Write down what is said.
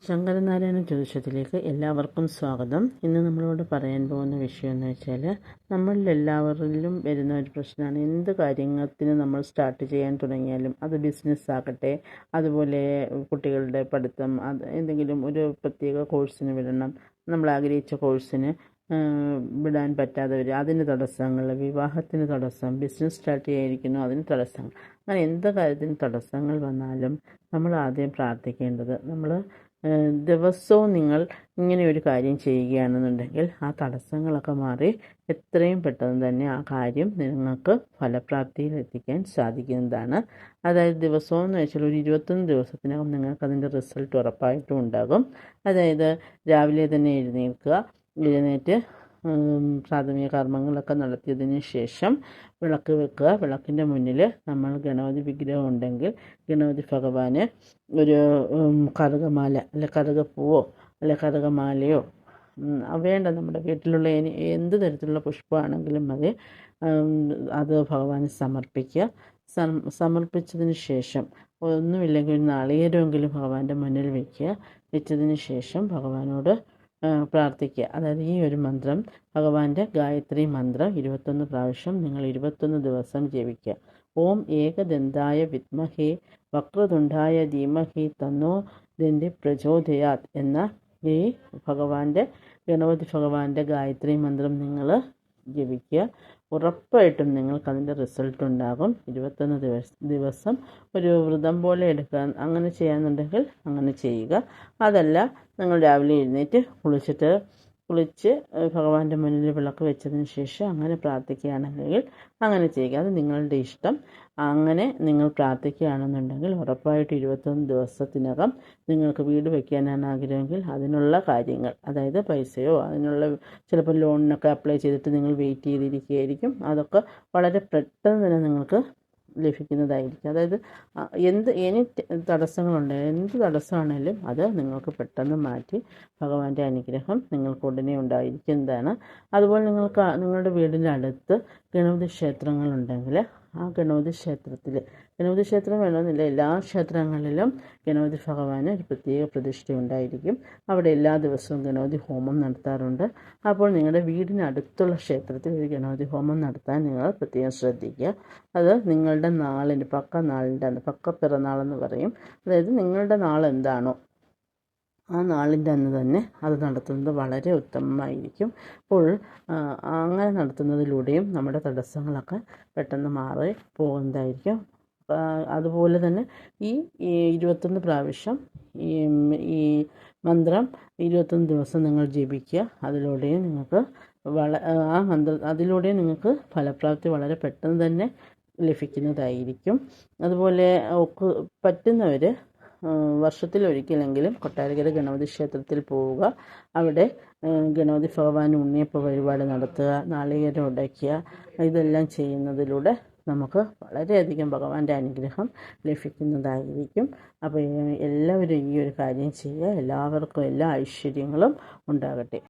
ശങ്കരനാരായണ ജ്യോതിഷത്തിലേക്ക് എല്ലാവർക്കും സ്വാഗതം. ഇന്ന് നമ്മളോട് പറയാൻ പോകുന്ന വിഷയം എന്ന് വെച്ചാൽ, നമ്മളിൽ എല്ലാവരിലും വരുന്ന ഒരു പ്രശ്നമാണ്. എന്ത് കാര്യത്തിന് നമ്മൾ സ്റ്റാർട്ട് ചെയ്യാൻ തുടങ്ങിയാലും, അത് ബിസിനസ് ആകട്ടെ, അതുപോലെ കുട്ടികളുടെ പഠിത്തം, അത് എന്തെങ്കിലും ഒരു പ്രത്യേക കോഴ്സിന് വിടണം, നമ്മൾ ആഗ്രഹിച്ച കോഴ്സിന് വിടാൻ പറ്റാതെ വരും, അതിന് തടസ്സങ്ങൾ, വിവാഹത്തിന് തടസ്സം, ബിസിനസ് സ്റ്റാർട്ട് ചെയ്യാതിരിക്കുന്നു, അതിന് തടസ്സങ്ങൾ. അങ്ങനെ എന്ത് കാര്യത്തിന് തടസ്സങ്ങൾ വന്നാലും നമ്മൾ ആദ്യം പ്രാർത്ഥിക്കേണ്ടത്, നമ്മൾ ദിവസവും നിങ്ങൾ ഇങ്ങനെ ഒരു കാര്യം ചെയ്യുകയാണെന്നുണ്ടെങ്കിൽ ആ തടസ്സങ്ങളൊക്കെ മാറി എത്രയും പെട്ടെന്ന് തന്നെ ആ കാര്യം നിങ്ങൾക്ക് ഫലപ്രാപ്തിയിൽ എത്തിക്കാൻ സാധിക്കുന്നതാണ്. അതായത് ദിവസവും എന്ന് വെച്ചാൽ ഒരു 21 ദിവസത്തിനകം നിങ്ങൾക്ക് അതിൻ്റെ റിസൾട്ട് ഉറപ്പായിട്ടും ഉണ്ടാകും. അതായത് രാവിലെ തന്നെ എഴുന്നേറ്റ് പ്രാഥമിക കർമ്മങ്ങളൊക്കെ നടത്തിയതിന് ശേഷം വിളക്ക് വെക്കുക. വിളക്കിൻ്റെ മുന്നിൽ നമ്മൾ ഗണപതി വിഗ്രഹം ഉണ്ടെങ്കിൽ ഗണപതി ഭഗവാന് ഒരു കറുകമാല, അല്ലെ കറുകപ്പൂവോ അല്ലെ കറുകമാലയോ വേണ്ട, നമ്മുടെ വീട്ടിലുള്ള എന്ത് തരത്തിലുള്ള പുഷ്പമാണെങ്കിലും മതി, അത് ഭഗവാന് സമർപ്പിക്കുക. സമർപ്പിച്ചതിന് ശേഷം ഒന്നുമില്ലെങ്കിൽ ഒരു നാളികേരമെങ്കിലും ഭഗവാന്റെ മുന്നിൽ വെച്ചതിന് ശേഷം ഭഗവാനോട് പ്രാർത്ഥിക്കുക. അതായത് ഈ ഒരു മന്ത്രം, ഭഗവാന്റെ ഗായത്രി മന്ത്രം 21 പ്രാവശ്യം നിങ്ങൾ 21 ദിവസം ജപിക്കുക. ഓം ഏകദന്തായ വിദ്മഹേ വക്രതുണ്ഡായ ധീമഹി തന്നോ ദന്തി പ്രചോദയാത് എന്ന ഈ ഗണപതി ഭഗവാന്റെ ഗായത്രി മന്ത്രം നിങ്ങൾ ജപിക്കുക. ഉറപ്പായിട്ടും നിങ്ങൾക്കതിൻ്റെ റിസൾട്ട് ഉണ്ടാകും. 21 ദിവസം ഒരു വ്രതം പോലെ എടുക്കാൻ, അങ്ങനെ ചെയ്യാന്നുണ്ടെങ്കിൽ അങ്ങനെ ചെയ്യുക. അതല്ല, നിങ്ങൾ രാവിലെ എഴുന്നേറ്റ് കുളിച്ച് ഭഗവാന്റെ മുന്നിൽ വിളക്ക് വെച്ചതിന് ശേഷം അങ്ങനെ പ്രാർത്ഥിക്കുകയാണെങ്കിൽ അങ്ങനെ ചെയ്യുക. അത് നിങ്ങളുടെ ഇഷ്ടം. അങ്ങനെ നിങ്ങൾ പ്രാർത്ഥിക്കുകയാണെന്നുണ്ടെങ്കിൽ ഉറപ്പായിട്ട് 21 ദിവസത്തിനകം നിങ്ങൾക്ക് വീട് വയ്ക്കാനാണ് ആഗ്രഹമെങ്കിൽ അതിനുള്ള കാര്യങ്ങൾ, അതായത് പൈസയോ അതിനുള്ള ചിലപ്പോൾ ലോണിനൊക്കെ അപ്ലൈ ചെയ്തിട്ട് നിങ്ങൾ വെയിറ്റ് ചെയ്തിരിക്കുകയായിരിക്കും, അതൊക്കെ വളരെ പെട്ടെന്ന് തന്നെ നിങ്ങൾക്ക് ലഭിക്കുന്നതായിരിക്കും. അതായത് എന്ത് തടസ്സമാണേലും അത് നിങ്ങൾക്ക് പെട്ടെന്ന് മാറ്റി ഭഗവാന്റെ അനുഗ്രഹം നിങ്ങൾക്ക് ഉടനെ ഉണ്ടായിരിക്കുന്നതാണ്. അതുപോലെ നിങ്ങളുടെ വീടിൻ്റെ അടുത്ത് ഗണപതി ക്ഷേത്രങ്ങളുണ്ടെങ്കിൽ ആ ഗണപതി ക്ഷേത്രം വേണമെന്നില്ല, എല്ലാ ക്ഷേത്രങ്ങളിലും ഗണപതി ഭഗവാന് ഒരു പ്രത്യേക പ്രതിഷ്ഠ ഉണ്ടായിരിക്കും. അവിടെ എല്ലാ ദിവസവും ഗണപതി ഹോമം നടത്താറുണ്ട്. അപ്പോൾ നിങ്ങളുടെ വീടിനടുത്തുള്ള ക്ഷേത്രത്തിൽ ഒരു ഗണപതി ഹോമം നടത്താൻ നിങ്ങൾ പ്രത്യേകം ശ്രദ്ധിക്കുക. അത് നിങ്ങളുടെ നാളിൻ്റെ പക്ക പിറന്നാളെന്ന് പറയും. അതായത് നിങ്ങളുടെ നാൾ എന്താണോ ആ നാളിൻ്റെ അന്ന് തന്നെ അത് നടത്തുന്നത് വളരെ ഉത്തമമായിരിക്കും. അപ്പോൾ അങ്ങനെ നടത്തുന്നതിലൂടെയും നമ്മുടെ തടസ്സങ്ങളൊക്കെ പെട്ടെന്ന് മാറി പോകുന്നതായിരിക്കും. അതുപോലെ തന്നെ ഈ 21 പ്രാവശ്യം ഈ മന്ത്രം 21 ദിവസം നിങ്ങൾ ജപിക്കുക. അതിലൂടെയും നിങ്ങൾക്ക് ഫലപ്രാപ്തി വളരെ പെട്ടെന്ന് തന്നെ ലഭിക്കുന്നതായിരിക്കും. അതുപോലെ പറ്റുന്നവർ വർഷത്തിലൊരിക്കലെങ്കിലും കൊട്ടാരക്കര ഗണപതി ക്ഷേത്രത്തിൽ പോവുക. അവിടെ ഗണപതി ഭഗവാൻ ഉണ്ണിയപ്പ വഴിപാട് നടത്തുക, നാളികേരം ഉടയ്ക്കുക. ഇതെല്ലാം ചെയ്യുന്നതിലൂടെ നമുക്ക് വളരെയധികം ഭഗവാന്റെ അനുഗ്രഹം ലഭിക്കുന്നതായിരിക്കും. അപ്പോൾ എല്ലാവരും ഈ ഒരു കാര്യം ചെയ്യുക. എല്ലാവർക്കും എല്ലാ ഐശ്വര്യങ്ങളും ഉണ്ടാകട്ടെ.